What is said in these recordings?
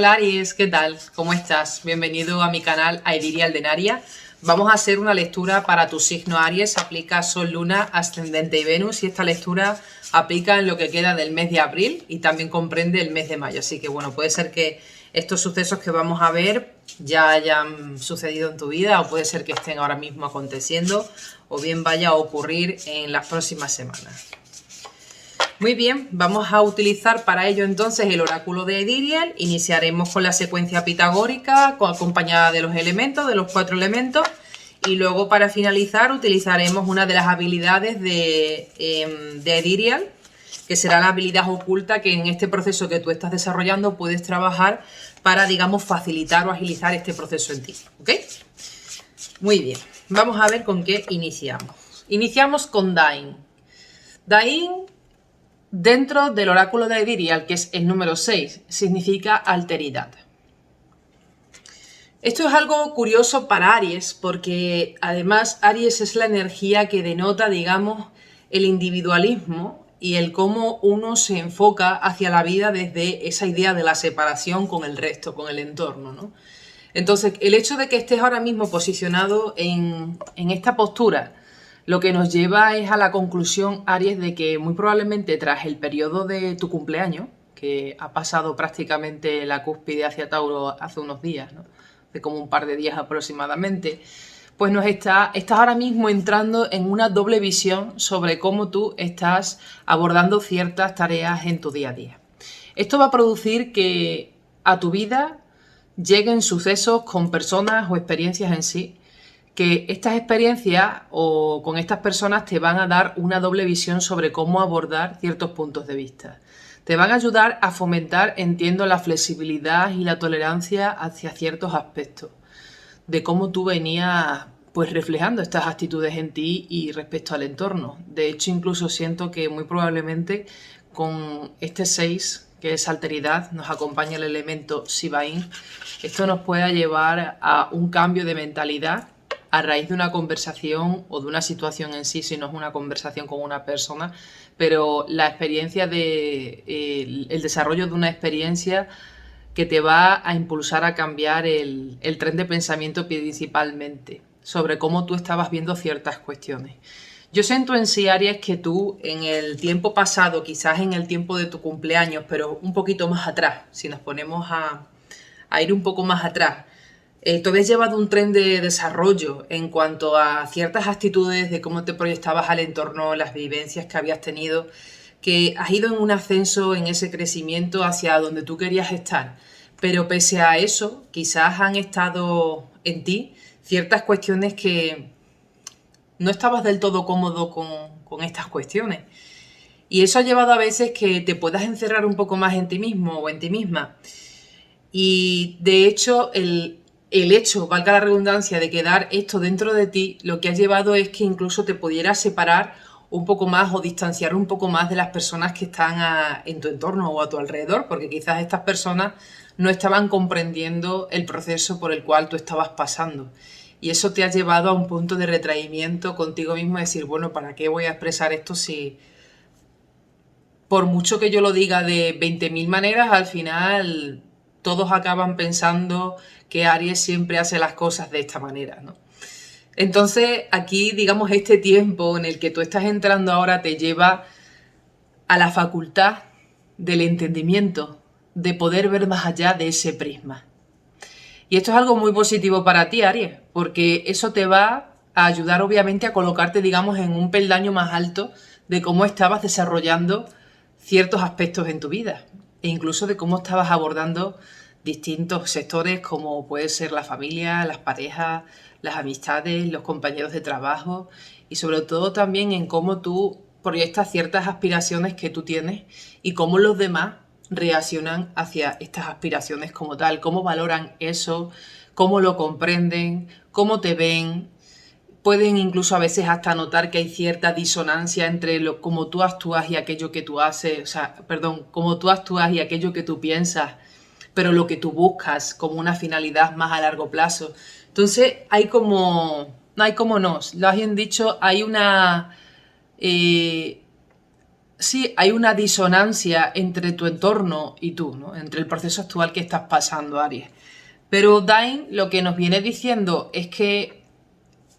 Hola Aries, ¿qué tal? ¿Cómo estás? Bienvenido a mi canal Aidiria Aldenaria. Vamos a hacer una lectura para tu signo Aries. Aplica Sol, Luna, Ascendente y Venus. Y esta lectura aplica en lo que queda del mes de abril y también comprende el mes de mayo. Así que bueno, puede ser que estos sucesos que vamos a ver ya hayan sucedido en tu vida, o puede ser que estén ahora mismo aconteciendo, o bien vaya a ocurrir en las próximas semanas. Muy bien, vamos a utilizar para ello entonces el oráculo de Ediriel. Iniciaremos con la secuencia pitagórica acompañada de los elementos, de los 4 elementos, y luego para finalizar utilizaremos una de las habilidades de Ediriel, que será la habilidad oculta que en este proceso que tú estás desarrollando puedes trabajar para, digamos, facilitar o agilizar este proceso en ti, ¿ok? Muy bien, vamos a ver con qué iniciamos. Iniciamos con Dain. Dain, dentro del oráculo de Ediriel, que es el número 6, significa alteridad. Esto es algo curioso para Aries, porque además Aries es la energía que denota, digamos, el individualismo y el cómo uno se enfoca hacia la vida desde esa idea de la separación con el resto, con el entorno, ¿no? Entonces, el hecho de que estés ahora mismo posicionado en esta postura, lo que nos lleva es a la conclusión, Aries, de que muy probablemente tras el periodo de tu cumpleaños, que ha pasado prácticamente la cúspide hacia Tauro hace unos días, ¿no? De como un par de días aproximadamente, pues estás ahora mismo entrando en una doble visión sobre cómo tú estás abordando ciertas tareas en tu día a día. Esto va a producir que a tu vida lleguen sucesos con personas o experiencias en sí, que estas experiencias o con estas personas te van a dar una doble visión sobre cómo abordar ciertos puntos de vista. Te van a ayudar a fomentar, entiendo, la flexibilidad y la tolerancia hacia ciertos aspectos de cómo tú venías pues reflejando estas actitudes en ti y respecto al entorno. De hecho, incluso siento que muy probablemente con este 6, que es alteridad, nos acompaña el elemento Sibaín, esto nos pueda llevar a un cambio de mentalidad a raíz de una conversación o de una situación en sí, si no es una conversación con una persona, pero la experiencia el desarrollo de una experiencia que te va a impulsar a cambiar el tren de pensamiento principalmente, sobre cómo tú estabas viendo ciertas cuestiones. Yo siento en sí, Aries, que tú en el tiempo pasado, quizás en el tiempo de tu cumpleaños, pero un poquito más atrás, si nos ponemos a ir un poco más atrás, tú habías llevado un tren de desarrollo en cuanto a ciertas actitudes de cómo te proyectabas al entorno, las vivencias que habías tenido, que has ido en un ascenso, en ese crecimiento hacia donde tú querías estar. Pero pese a eso, quizás han estado en ti ciertas cuestiones que no estabas del todo cómodo con estas cuestiones. Y eso ha llevado a veces que te puedas encerrar un poco más en ti mismo o en ti misma. Y de hecho, el hecho, valga la redundancia, de quedar esto dentro de ti, lo que ha llevado es que incluso te pudieras separar un poco más o distanciar un poco más de las personas que están en tu entorno o a tu alrededor, porque quizás estas personas no estaban comprendiendo el proceso por el cual tú estabas pasando. Y eso te ha llevado a un punto de retraimiento contigo mismo, de decir, bueno, ¿para qué voy a expresar esto si por mucho que yo lo diga de 20.000 maneras, al final todos acaban pensando que Aries siempre hace las cosas de esta manera, ¿no? Entonces, aquí, digamos, este tiempo en el que tú estás entrando ahora te lleva a la facultad del entendimiento, de poder ver más allá de ese prisma. Y esto es algo muy positivo para ti, Aries, porque eso te va a ayudar, obviamente, a colocarte, digamos, en un peldaño más alto de cómo estabas desarrollando ciertos aspectos en tu vida e incluso de cómo estabas abordando distintos sectores como puede ser la familia, las parejas, las amistades, los compañeros de trabajo y sobre todo también en cómo tú proyectas ciertas aspiraciones que tú tienes y cómo los demás reaccionan hacia estas aspiraciones como tal, cómo valoran eso, cómo lo comprenden, cómo te ven. Pueden incluso a veces hasta notar que hay cierta disonancia entre cómo tú actúas y aquello que tú haces, o sea, perdón, cómo tú actúas y aquello que tú piensas, pero lo que tú buscas como una finalidad más a largo plazo. Entonces no hay como no, lo has bien dicho, hay una, sí, hay una disonancia entre tu entorno y tú, ¿no? Entre el proceso actual que estás pasando, Aries. Pero Dain lo que nos viene diciendo es que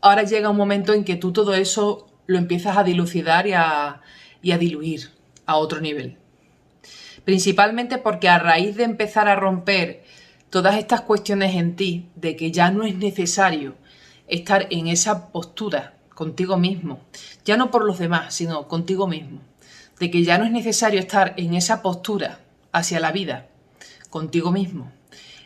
ahora llega un momento en que tú todo eso lo empiezas a dilucidar y a diluir a otro nivel. Principalmente porque a raíz de empezar a romper todas estas cuestiones en ti, de que ya no es necesario estar en esa postura contigo mismo, ya no por los demás, sino contigo mismo, de que ya no es necesario estar en esa postura hacia la vida contigo mismo.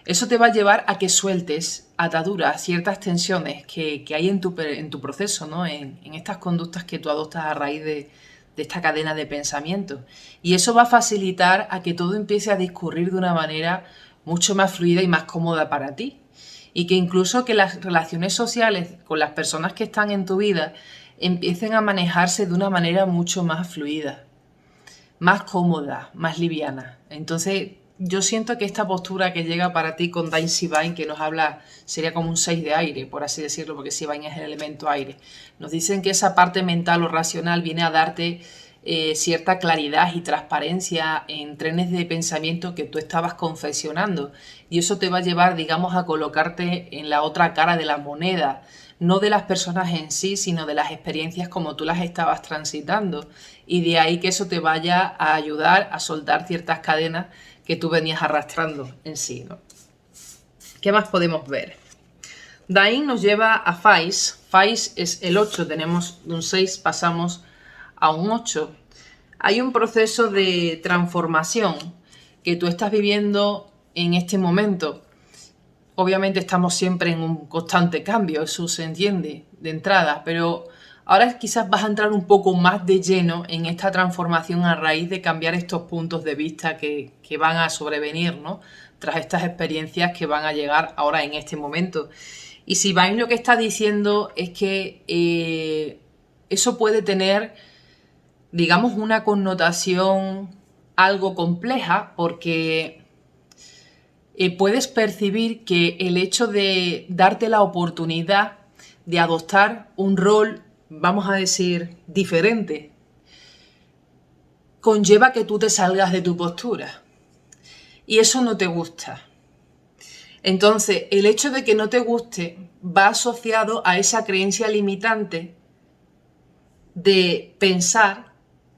Eso te va a llevar a que sueltes ataduras, ciertas tensiones que hay en tu proceso, ¿no? En estas conductas que tú adoptas a raíz de esta cadena de pensamiento. Y eso va a facilitar a que todo empiece a discurrir de una manera mucho más fluida y más cómoda para ti. Y que incluso que las relaciones sociales con las personas que están en tu vida empiecen a manejarse de una manera mucho más fluida, más cómoda, más liviana. Entonces, yo siento que esta postura que llega para ti con Dain Sivain, que nos habla, sería como un 6 de aire, por así decirlo, porque Sivain es el elemento aire. Nos dicen que esa parte mental o racional viene a darte cierta claridad y transparencia en trenes de pensamiento que tú estabas confeccionando. Y eso te va a llevar, digamos, a colocarte en la otra cara de la moneda, no de las personas en sí, sino de las experiencias como tú las estabas transitando. Y de ahí que eso te vaya a ayudar a soltar ciertas cadenas que tú venías arrastrando en sí, ¿no? ¿Qué más podemos ver? Dain nos lleva a Faiz. Faiz es el 8, tenemos de un 6, pasamos a un 8. Hay un proceso de transformación que tú estás viviendo en este momento. Obviamente estamos siempre en un constante cambio, eso se entiende de entrada, pero ahora quizás vas a entrar un poco más de lleno en esta transformación a raíz de cambiar estos puntos de vista que van a sobrevenir, ¿no? Tras estas experiencias que van a llegar ahora en este momento. Y si vais, lo que está diciendo es que eso puede tener, digamos, una connotación algo compleja, porque puedes percibir que el hecho de darte la oportunidad de adoptar un rol, vamos a decir, diferente, conlleva que tú te salgas de tu postura. Y eso no te gusta. Entonces, el hecho de que no te guste va asociado a esa creencia limitante de pensar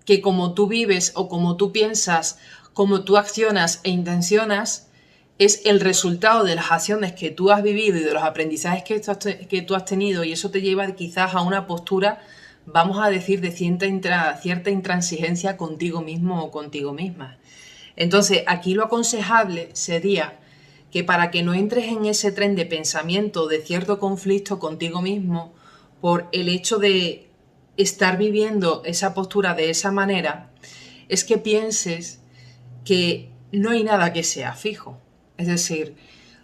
que como tú vives o como tú piensas, como tú accionas e intencionas, es el resultado de las acciones que tú has vivido y de los aprendizajes que tú has tenido, y eso te lleva quizás a una postura, vamos a decir, de cierta intransigencia contigo mismo o contigo misma. Entonces, aquí lo aconsejable sería que para que no entres en ese tren de pensamiento de cierto conflicto contigo mismo por el hecho de estar viviendo esa postura de esa manera, es que pienses que no hay nada que sea fijo. Es decir,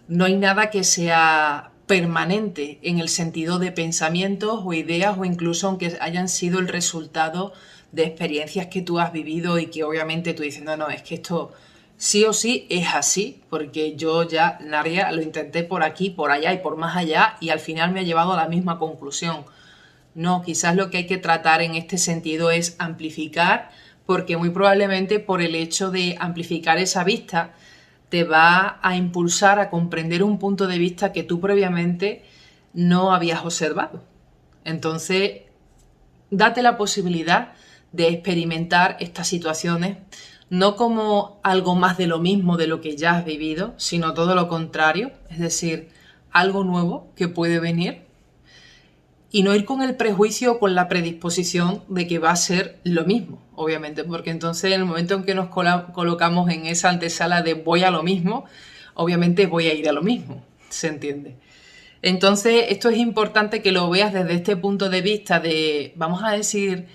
no hay nada que sea permanente en el sentido de pensamientos o ideas, o incluso aunque hayan sido el resultado de experiencias que tú has vivido y que obviamente tú dices, no, es que esto sí o sí es así, porque yo ya, Naria, lo intenté por aquí, por allá y por más allá, y al final me ha llevado a la misma conclusión. No, quizás lo que hay que tratar en este sentido es amplificar, porque muy probablemente por el hecho de amplificar esa vista te va a impulsar a comprender un punto de vista que tú previamente no habías observado. Entonces, date la posibilidad de experimentar estas situaciones no como algo más de lo mismo de lo que ya has vivido, sino todo lo contrario, es decir, algo nuevo que puede venir, y no ir con el prejuicio o con la predisposición de que va a ser lo mismo, obviamente, porque entonces en el momento en que nos colocamos en esa antesala de voy a lo mismo, obviamente voy a ir a lo mismo, ¿se entiende? Entonces esto es importante que lo veas desde este punto de vista de, vamos a decir,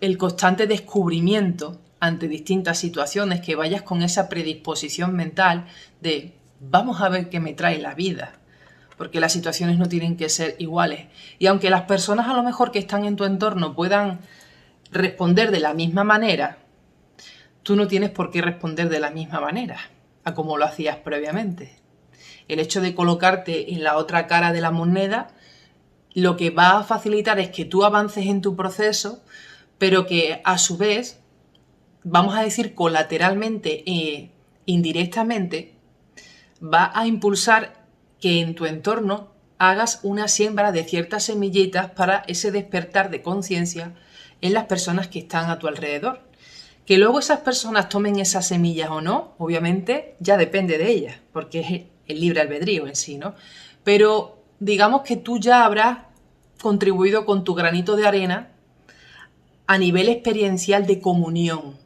el constante descubrimiento ante distintas situaciones, que vayas con esa predisposición mental de vamos a ver qué me trae la vida, porque las situaciones no tienen que ser iguales. Y aunque las personas a lo mejor que están en tu entorno puedan responder de la misma manera, tú no tienes por qué responder de la misma manera a como lo hacías previamente. El hecho de colocarte en la otra cara de la moneda lo que va a facilitar es que tú avances en tu proceso, pero que a su vez vamos a decir colateralmente e indirectamente, va a impulsar que en tu entorno hagas una siembra de ciertas semillitas para ese despertar de conciencia en las personas que están a tu alrededor. Que luego esas personas tomen esas semillas o no, obviamente ya depende de ellas, porque es el libre albedrío en sí, ¿no? Pero digamos que tú ya habrás contribuido con tu granito de arena a nivel experiencial de comunión,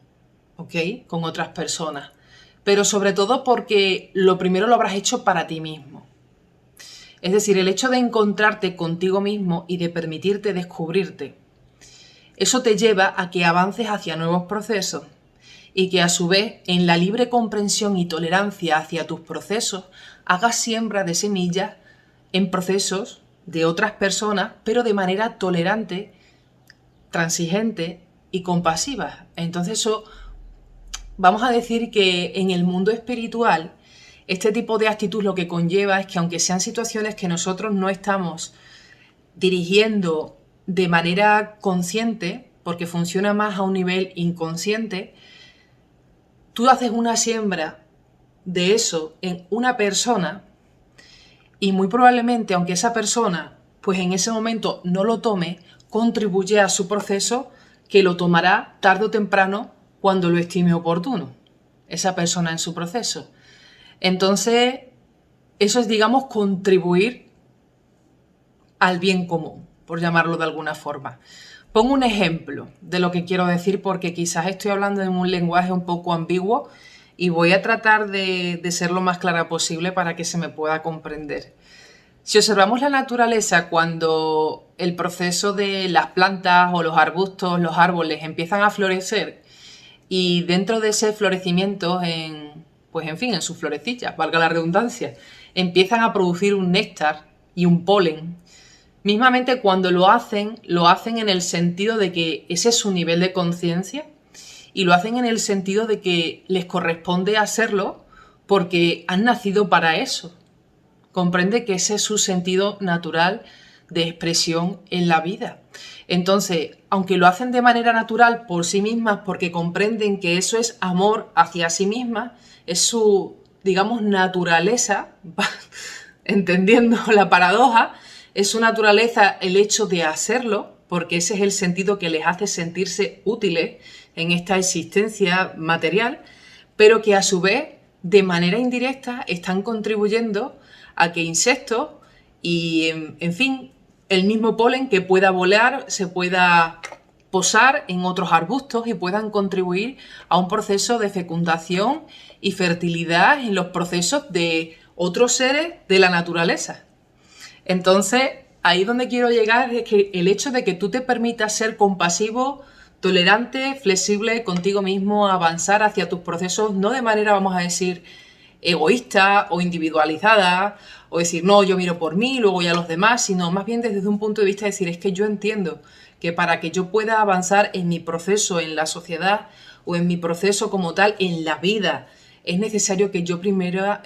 ¿ok? Con otras personas. Pero sobre todo porque lo primero lo habrás hecho para ti mismo. Es decir, el hecho de encontrarte contigo mismo y de permitirte descubrirte, eso te lleva a que avances hacia nuevos procesos y que a su vez en la libre comprensión y tolerancia hacia tus procesos hagas siembra de semillas en procesos de otras personas, pero de manera tolerante, transigente y compasiva. Entonces eso, vamos a decir que en el mundo espiritual, este tipo de actitud lo que conlleva es que aunque sean situaciones que nosotros no estamos dirigiendo de manera consciente, porque funciona más a un nivel inconsciente, tú haces una siembra de eso en una persona y muy probablemente, aunque esa persona pues en ese momento no lo tome, contribuye a su proceso que lo tomará tarde o temprano cuando lo estime oportuno, esa persona en su proceso. Entonces, eso es, digamos, contribuir al bien común, por llamarlo de alguna forma. Pongo un ejemplo de lo que quiero decir porque quizás estoy hablando en un lenguaje un poco ambiguo y voy a tratar de ser lo más clara posible para que se me pueda comprender. Si observamos la naturaleza, cuando el proceso de las plantas o los arbustos, los árboles empiezan a florecer y dentro de ese florecimiento, pues en fin, en sus florecillas, valga la redundancia, empiezan a producir un néctar y un polen. Mismamente cuando lo hacen en el sentido de que ese es su nivel de conciencia y lo hacen en el sentido de que les corresponde hacerlo porque han nacido para eso. Comprende que ese es su sentido natural de expresión en la vida. Entonces, aunque lo hacen de manera natural por sí mismas, porque comprenden que eso es amor hacia sí mismas, es su, digamos, naturaleza, entendiendo la paradoja, es su naturaleza el hecho de hacerlo, porque ese es el sentido que les hace sentirse útiles en esta existencia material, pero que a su vez, de manera indirecta, están contribuyendo a que insectos y, en fin, el mismo polen que pueda volar se pueda posar en otros arbustos y puedan contribuir a un proceso de fecundación y fertilidad en los procesos de otros seres de la naturaleza. Entonces, ahí donde quiero llegar es que el hecho de que tú te permitas ser compasivo, tolerante, flexible contigo mismo, avanzar hacia tus procesos, no de manera, vamos a decir, egoísta o individualizada, o decir, no, yo miro por mí, luego ya los demás, sino más bien desde un punto de vista de decir, es que yo entiendo que para que yo pueda avanzar en mi proceso en la sociedad o en mi proceso como tal en la vida, es necesario que yo primero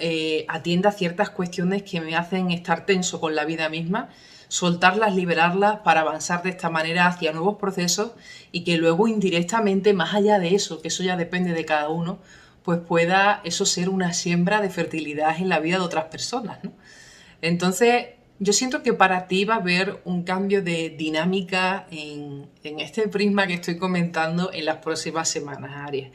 atienda ciertas cuestiones que me hacen estar tenso con la vida misma, soltarlas, liberarlas para avanzar de esta manera hacia nuevos procesos y que luego indirectamente, más allá de eso, que eso ya depende de cada uno, pues pueda eso ser una siembra de fertilidad en la vida de otras personas, ¿no? Entonces, yo siento que para ti va a haber un cambio de dinámica en este prisma que estoy comentando en las próximas semanas, Aries.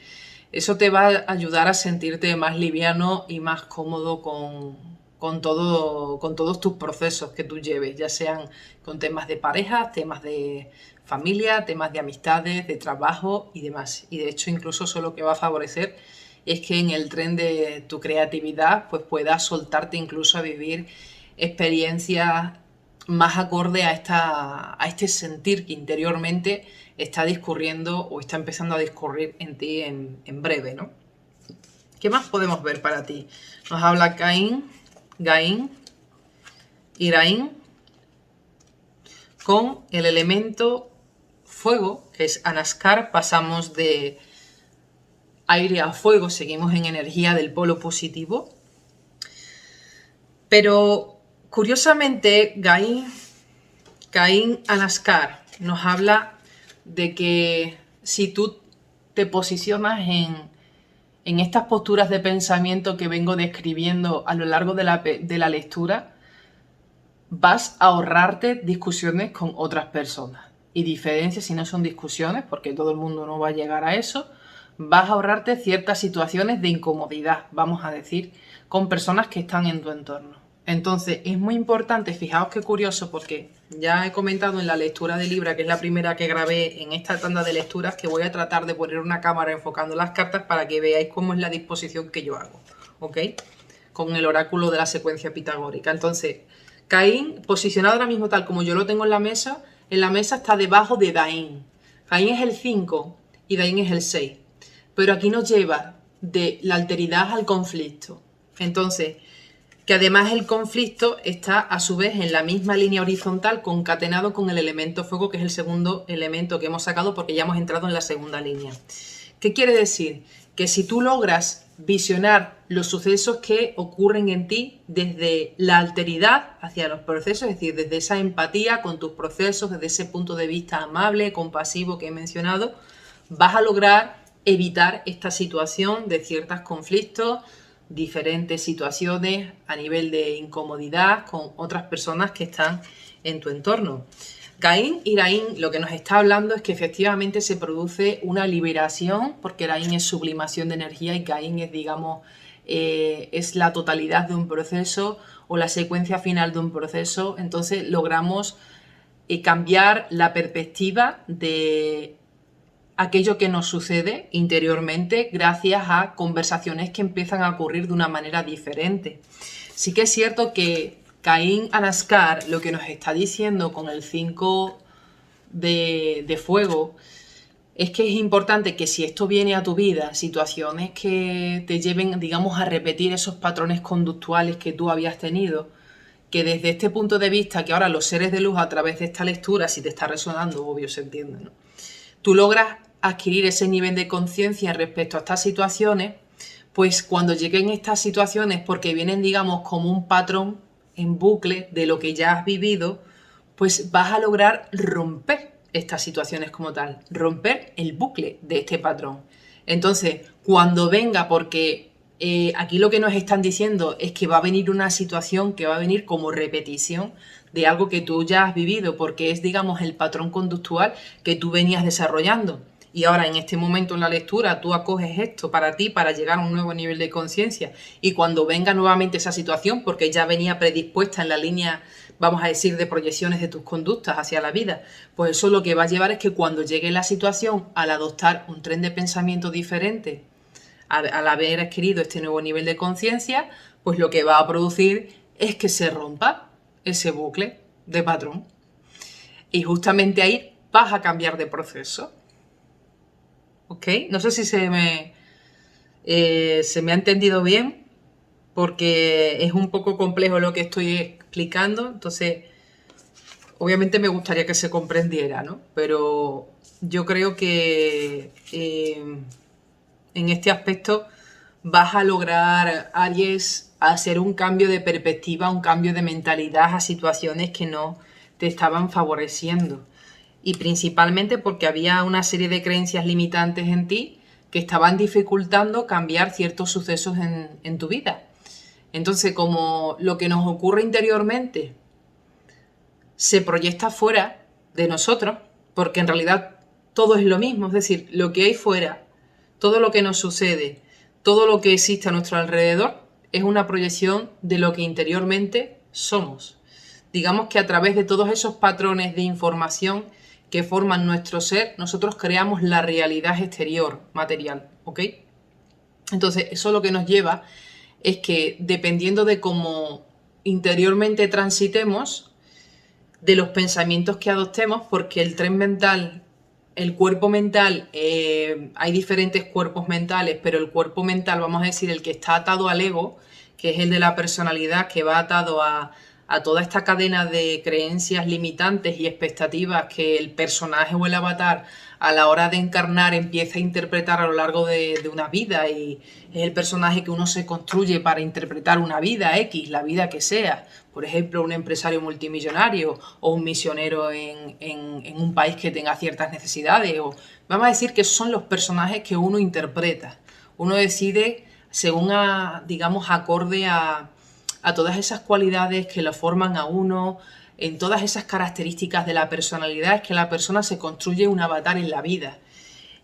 Eso te va a ayudar a sentirte más liviano y más cómodo con todos tus procesos que tú lleves, ya sean con temas de pareja, temas de familia, temas de amistades, de trabajo y demás. Y de hecho, incluso eso lo que va a favorecer es que en el tren de tu creatividad pues puedas soltarte incluso a vivir experiencias más acorde a este sentir que interiormente está discurriendo o está empezando a discurrir en ti en breve, ¿no? ¿Qué más podemos ver para ti? Nos habla Caín, Gaín, Iraín, con el elemento fuego, que es Anaskar, pasamos de aire a fuego, seguimos en energía del polo positivo. Pero curiosamente, Caín Anaskar nos habla de que si tú te posicionas en estas posturas de pensamiento que vengo describiendo a lo largo de la lectura, vas a ahorrarte discusiones con otras personas. Y diferencias, si no son discusiones, porque todo el mundo no va a llegar a eso, vas a ahorrarte ciertas situaciones de incomodidad, vamos a decir, con personas que están en tu entorno. Entonces, es muy importante, fijaos qué curioso, porque ya he comentado en la lectura de Libra, que es la primera que grabé en esta tanda de lecturas, que voy a tratar de poner una cámara enfocando las cartas para que veáis cómo es la disposición que yo hago, ¿ok? Con el oráculo de la secuencia pitagórica. Entonces, Caín, posicionado ahora mismo tal como yo lo tengo en la mesa está debajo de Daín. Caín es el 5 y Daín es el 6. Pero aquí nos lleva de la alteridad al conflicto. Entonces, que además el conflicto está a su vez en la misma línea horizontal concatenado con el elemento fuego, que es el segundo elemento que hemos sacado porque ya hemos entrado en la segunda línea. ¿Qué quiere decir? Que si tú logras visionar los sucesos que ocurren en ti desde la alteridad hacia los procesos, es decir, desde esa empatía con tus procesos, desde ese punto de vista amable, compasivo que he mencionado, vas a lograr evitar esta situación de ciertos conflictos, diferentes situaciones a nivel de incomodidad con otras personas que están en tu entorno. Caín y Daín lo que nos está hablando es que efectivamente se produce una liberación, porque Daín es sublimación de energía y Caín es, digamos, es la totalidad de un proceso o la secuencia final de un proceso. Entonces logramos cambiar la perspectiva de aquello que nos sucede interiormente gracias a conversaciones que empiezan a ocurrir de una manera diferente. Sí que es cierto que Caín Anaskar lo que nos está diciendo con el 5 de fuego es que es importante que si esto viene a tu vida, situaciones que te lleven, digamos, a repetir esos patrones conductuales que tú habías tenido, que desde este punto de vista, que ahora los seres de luz a través de esta lectura, si te está resonando, obvio se entiende, ¿no? Tú logras adquirir ese nivel de conciencia respecto a estas situaciones, pues cuando lleguen estas situaciones, porque vienen, digamos, como un patrón en bucle de lo que ya has vivido, pues vas a lograr romper estas situaciones como tal, romper el bucle de este patrón. Entonces, cuando venga, porque aquí lo que nos están diciendo es que va a venir una situación que va a venir como repetición de algo que tú ya has vivido, porque es, digamos, el patrón conductual que tú venías desarrollando. Y ahora en este momento en la lectura tú acoges esto para ti, para llegar a un nuevo nivel de conciencia. Y cuando venga nuevamente esa situación, porque ya venía predispuesta en la línea, vamos a decir, de proyecciones de tus conductas hacia la vida, pues eso lo que va a llevar es que cuando llegue la situación, al adoptar un tren de pensamiento diferente, al haber adquirido este nuevo nivel de conciencia, pues lo que va a producir es que se rompa ese bucle de patrón. Y justamente ahí vas a cambiar de proceso. ¿Ok? No sé si se me ha entendido bien, porque es un poco complejo lo que estoy explicando, entonces obviamente me gustaría que se comprendiera, ¿no? Pero yo creo que en este aspecto vas a lograr, Aries, hacer un cambio de perspectiva, un cambio de mentalidad a situaciones que no te estaban favoreciendo. Y principalmente porque había una serie de creencias limitantes en ti que estaban dificultando cambiar ciertos sucesos en tu vida. Entonces, como lo que nos ocurre interiormente se proyecta fuera de nosotros, porque en realidad todo es lo mismo, es decir, lo que hay fuera, todo lo que nos sucede, todo lo que existe a nuestro alrededor, es una proyección de lo que interiormente somos. Digamos que a través de todos esos patrones de información que forman nuestro ser, nosotros creamos la realidad exterior, material, ¿ok? Entonces, eso lo que nos lleva es que dependiendo de cómo interiormente transitemos, de los pensamientos que adoptemos, porque el tren mental, el cuerpo mental, hay diferentes cuerpos mentales, pero el cuerpo mental, vamos a decir, el que está atado al ego, que es el de la personalidad, que va atado a a toda esta cadena de creencias limitantes y expectativas que el personaje o el avatar a la hora de encarnar empieza a interpretar a lo largo de una vida, y es el personaje que uno se construye para interpretar una vida X, la vida que sea. Por ejemplo, un empresario multimillonario o un misionero en un país que tenga ciertas necesidades. O, vamos a decir que son los personajes que uno interpreta. Uno decide según, digamos, acorde a todas esas cualidades que lo forman a uno, en todas esas características de la personalidad, es que la persona se construye un avatar en la vida.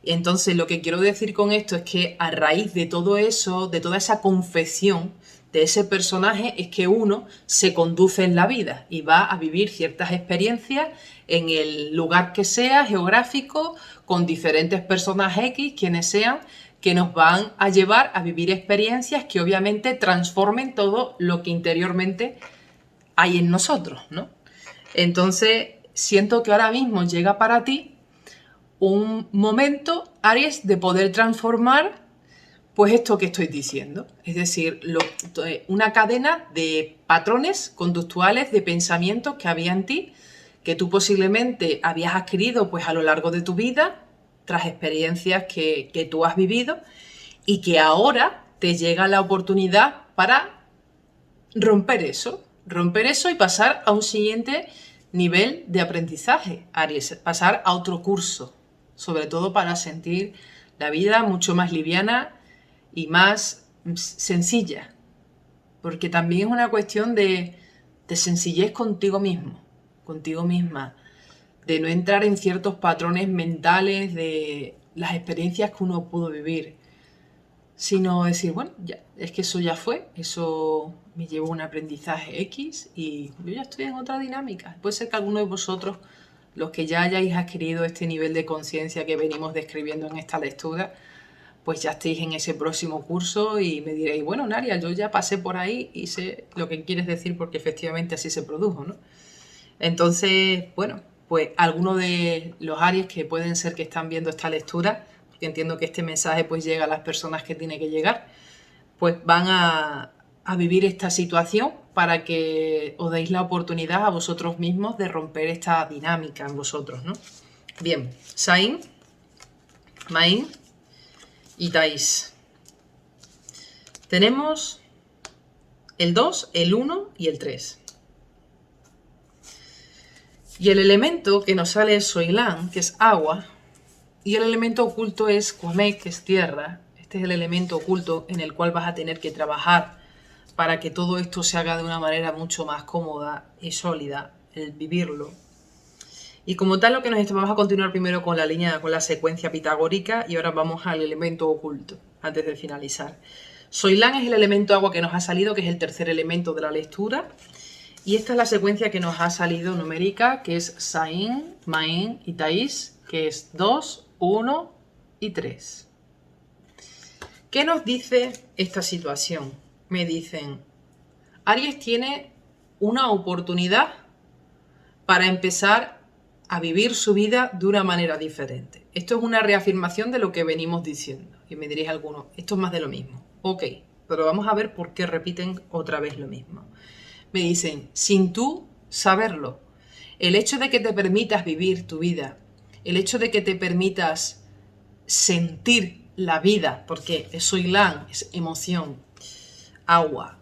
Entonces, lo que quiero decir con esto es que a raíz de todo eso, de toda esa confección de ese personaje, es que uno se conduce en la vida y va a vivir ciertas experiencias en el lugar que sea, geográfico, con diferentes personas X, quienes sean, que nos van a llevar a vivir experiencias que obviamente transformen todo lo que interiormente hay en nosotros, ¿no? Entonces, siento que ahora mismo llega para ti un momento, Aries, de poder transformar pues esto que estoy diciendo. Es decir, una cadena de patrones conductuales, de pensamientos que había en ti, que tú posiblemente habías adquirido pues a lo largo de tu vida, tras experiencias que tú has vivido, y que ahora te llega la oportunidad para romper eso y pasar a un siguiente nivel de aprendizaje, Aries, pasar a otro curso, sobre todo para sentir la vida mucho más liviana y más sencilla, porque también es una cuestión de sencillez contigo mismo, contigo misma, de no entrar en ciertos patrones mentales de las experiencias que uno pudo vivir, sino decir, bueno, ya, es que eso ya fue, eso me llevó un aprendizaje X y yo ya estoy en otra dinámica. Puede ser que alguno de vosotros, los que ya hayáis adquirido este nivel de conciencia que venimos describiendo en esta lectura, pues ya estéis en ese próximo curso y me diréis, bueno, Naria, yo ya pasé por ahí y sé lo que quieres decir porque efectivamente así se produjo, ¿no? Entonces, bueno, pues algunos de los Aries que pueden ser que están viendo esta lectura, porque entiendo que este mensaje pues llega a las personas que tiene que llegar, pues van a vivir esta situación para que os deis la oportunidad a vosotros mismos de romper esta dinámica en vosotros, ¿no? Bien, Sain, Main y Thais. Tenemos el 2, el 1 y el 3. Y el elemento que nos sale es Soilán, que es agua, y el elemento oculto es Kwame, que es tierra. Este es el elemento oculto en el cual vas a tener que trabajar para que todo esto se haga de una manera mucho más cómoda y sólida, el vivirlo. Y como tal, vamos a continuar primero con la secuencia pitagórica, y ahora vamos al elemento oculto, antes de finalizar. Soilán es el elemento agua que nos ha salido, que es el tercer elemento de la lectura. Y esta es la secuencia que nos ha salido numérica, que es Sain, Main y Thais, que es 2, 1 y 3. ¿Qué nos dice esta situación? Me dicen, Aries tiene una oportunidad para empezar a vivir su vida de una manera diferente. Esto es una reafirmación de lo que venimos diciendo. Y me diréis algunos, esto es más de lo mismo. Ok, pero vamos a ver por qué repiten otra vez lo mismo. Me dicen, sin tú saberlo, el hecho de que te permitas vivir tu vida, el hecho de que te permitas sentir la vida, porque es Soilán, es emoción, agua,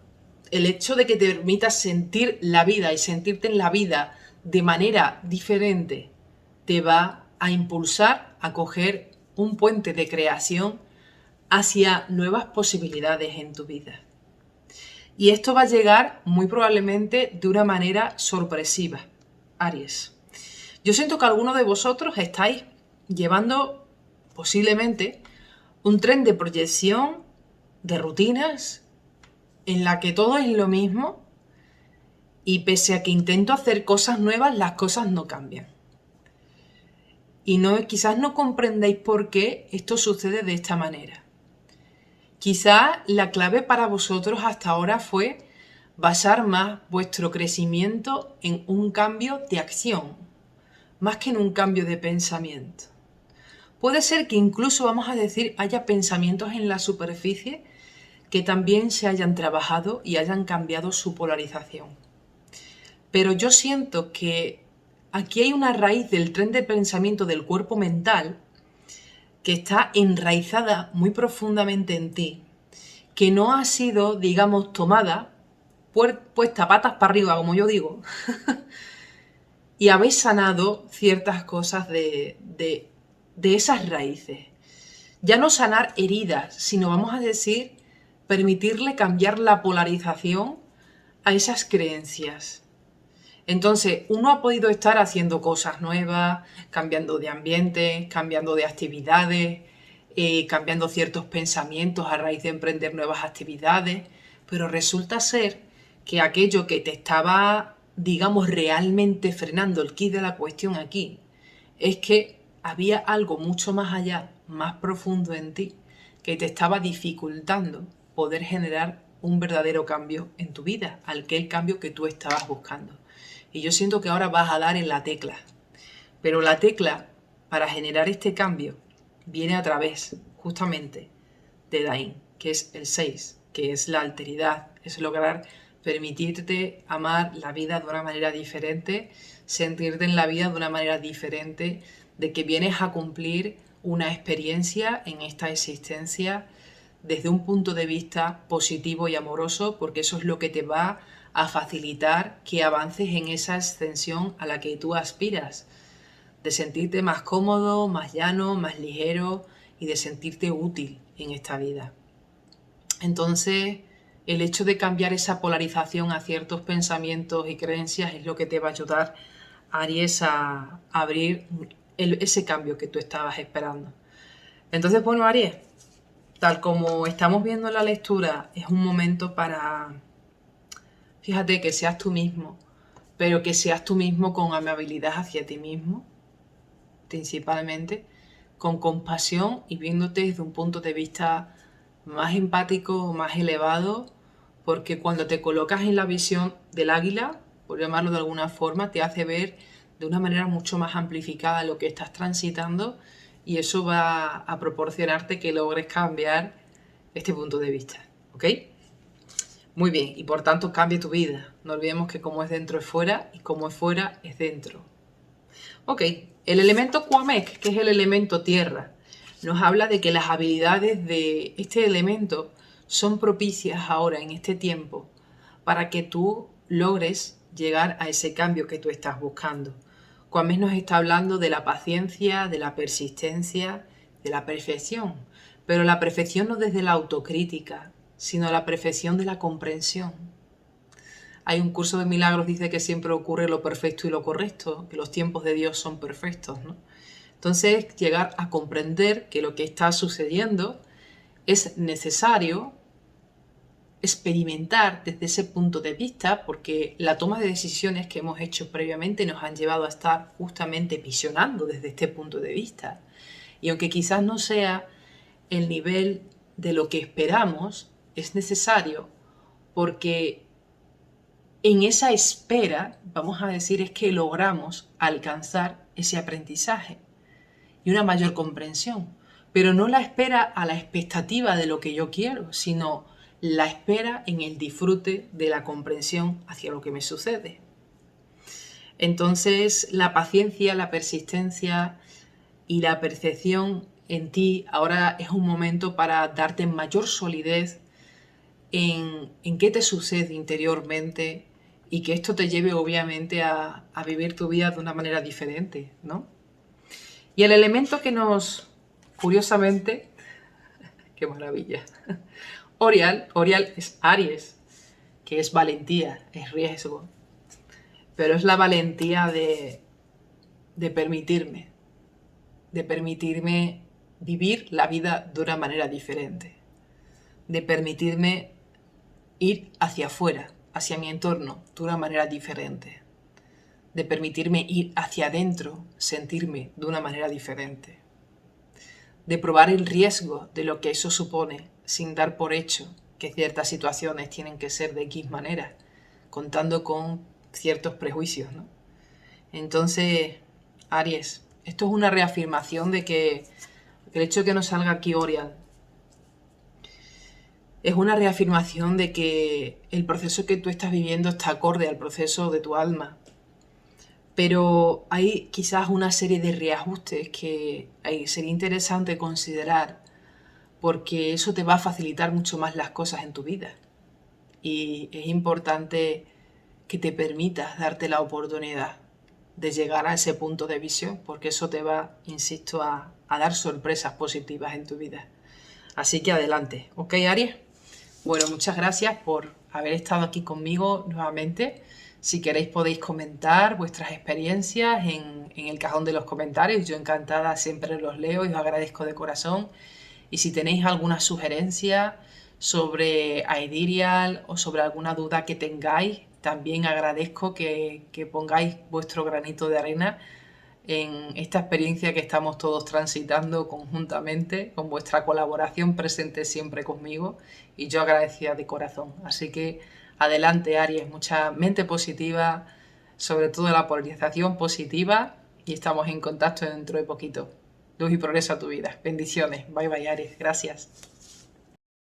el hecho de que te permitas sentir la vida y sentirte en la vida de manera diferente, te va a impulsar a coger un puente de creación hacia nuevas posibilidades en tu vida. Y esto va a llegar muy probablemente de una manera sorpresiva, Aries. Yo siento que algunos de vosotros estáis llevando posiblemente un tren de proyección, de rutinas, en la que todo es lo mismo y pese a que intento hacer cosas nuevas, las cosas no cambian. Y quizás no comprendáis por qué esto sucede de esta manera. Quizás la clave para vosotros hasta ahora fue basar más vuestro crecimiento en un cambio de acción, más que en un cambio de pensamiento. Puede ser que incluso, vamos a decir, haya pensamientos en la superficie que también se hayan trabajado y hayan cambiado su polarización. Pero yo siento que aquí hay una raíz del tren de pensamiento del cuerpo mental que está enraizada muy profundamente en ti, que no ha sido, digamos, tomada, puesta patas para arriba, como yo digo, y habéis sanado ciertas cosas de esas raíces. Ya no sanar heridas, sino vamos a decir, permitirle cambiar la polarización a esas creencias. Entonces, uno ha podido estar haciendo cosas nuevas, cambiando de ambiente, cambiando de actividades, cambiando ciertos pensamientos a raíz de emprender nuevas actividades, pero resulta ser que aquello que te estaba, digamos, realmente frenando el quid de la cuestión aquí, es que había algo mucho más allá, más profundo en ti, que te estaba dificultando poder generar un verdadero cambio en tu vida, aquel cambio que tú estabas buscando. Y yo siento que ahora vas a dar en la tecla. Pero la tecla, para generar este cambio, viene a través, justamente, de Dain, que es el 6, que es la alteridad, es lograr permitirte amar la vida de una manera diferente, sentirte en la vida de una manera diferente, de que vienes a cumplir una experiencia en esta existencia desde un punto de vista positivo y amoroso, porque eso es lo que te va a facilitar que avances en esa ascensión a la que tú aspiras, de sentirte más cómodo, más llano, más ligero y de sentirte útil en esta vida. Entonces, el hecho de cambiar esa polarización a ciertos pensamientos y creencias es lo que te va a ayudar, Aries, a abrir ese cambio que tú estabas esperando. Entonces, bueno, Aries, tal como estamos viendo en la lectura, es un momento para, fíjate, que seas tú mismo, pero que seas tú mismo con amabilidad hacia ti mismo, principalmente, con compasión y viéndote desde un punto de vista más empático, más elevado, porque cuando te colocas en la visión del águila, por llamarlo de alguna forma, te hace ver de una manera mucho más amplificada lo que estás transitando y eso va a proporcionarte que logres cambiar este punto de vista, ¿ok? Muy bien, y por tanto cambie tu vida. No olvidemos que como es dentro es fuera y como es fuera es dentro. Ok, el elemento Cuamec, que es el elemento tierra, nos habla de que las habilidades de este elemento son propicias ahora, en este tiempo, para que tú logres llegar a ese cambio que tú estás buscando. Cuamec nos está hablando de la paciencia, de la persistencia, de la perfección, pero la perfección no desde la autocrítica, sino la perfección de la comprensión. Hay un curso de milagros, dice que siempre ocurre lo perfecto y lo correcto, que los tiempos de Dios son perfectos, ¿no? Entonces, llegar a comprender que lo que está sucediendo es necesario experimentar desde ese punto de vista, porque la toma de decisiones que hemos hecho previamente nos han llevado a estar justamente visionando desde este punto de vista. Y aunque quizás no sea el nivel de lo que esperamos, es necesario porque en esa espera, vamos a decir, es que logramos alcanzar ese aprendizaje y una mayor comprensión. Pero no la espera a la expectativa de lo que yo quiero, sino la espera en el disfrute de la comprensión hacia lo que me sucede. Entonces, la paciencia, la persistencia y la percepción en ti ahora es un momento para darte mayor solidez en qué te sucede interiormente y que esto te lleve obviamente a vivir tu vida de una manera diferente, ¿no? Y el elemento que nos, curiosamente, qué maravilla, Orial es Aries, que es valentía, es riesgo, pero es la valentía de permitirme vivir la vida de una manera diferente, de permitirme ir hacia afuera, hacia mi entorno, de una manera diferente, de permitirme ir hacia adentro, sentirme de una manera diferente, de probar el riesgo de lo que eso supone sin dar por hecho que ciertas situaciones tienen que ser de X manera, contando con ciertos prejuicios, ¿no? Entonces, Aries, esto es una reafirmación de que el hecho de que nos salga aquí Orial Es una reafirmación de que el proceso que tú estás viviendo está acorde al proceso de tu alma. Pero hay quizás una serie de reajustes que sería interesante considerar, porque eso te va a facilitar mucho más las cosas en tu vida. Y es importante que te permitas darte la oportunidad de llegar a ese punto de visión, porque eso te va, insisto, a dar sorpresas positivas en tu vida. Así que adelante, ¿ok, Aries? Bueno, muchas gracias por haber estado aquí conmigo nuevamente. Si queréis podéis comentar vuestras experiencias en el cajón de los comentarios. Yo encantada siempre los leo y os agradezco de corazón. Y si tenéis alguna sugerencia sobre Aedirial o sobre alguna duda que tengáis, también agradezco que pongáis vuestro granito de arena en esta experiencia que estamos todos transitando conjuntamente, con vuestra colaboración presente siempre conmigo y yo agradecida de corazón. Así que adelante, Aries, mucha mente positiva, sobre todo la polarización positiva, y estamos en contacto dentro de poquito. Luz y progreso a tu vida. Bendiciones. Bye bye, Aries. Gracias.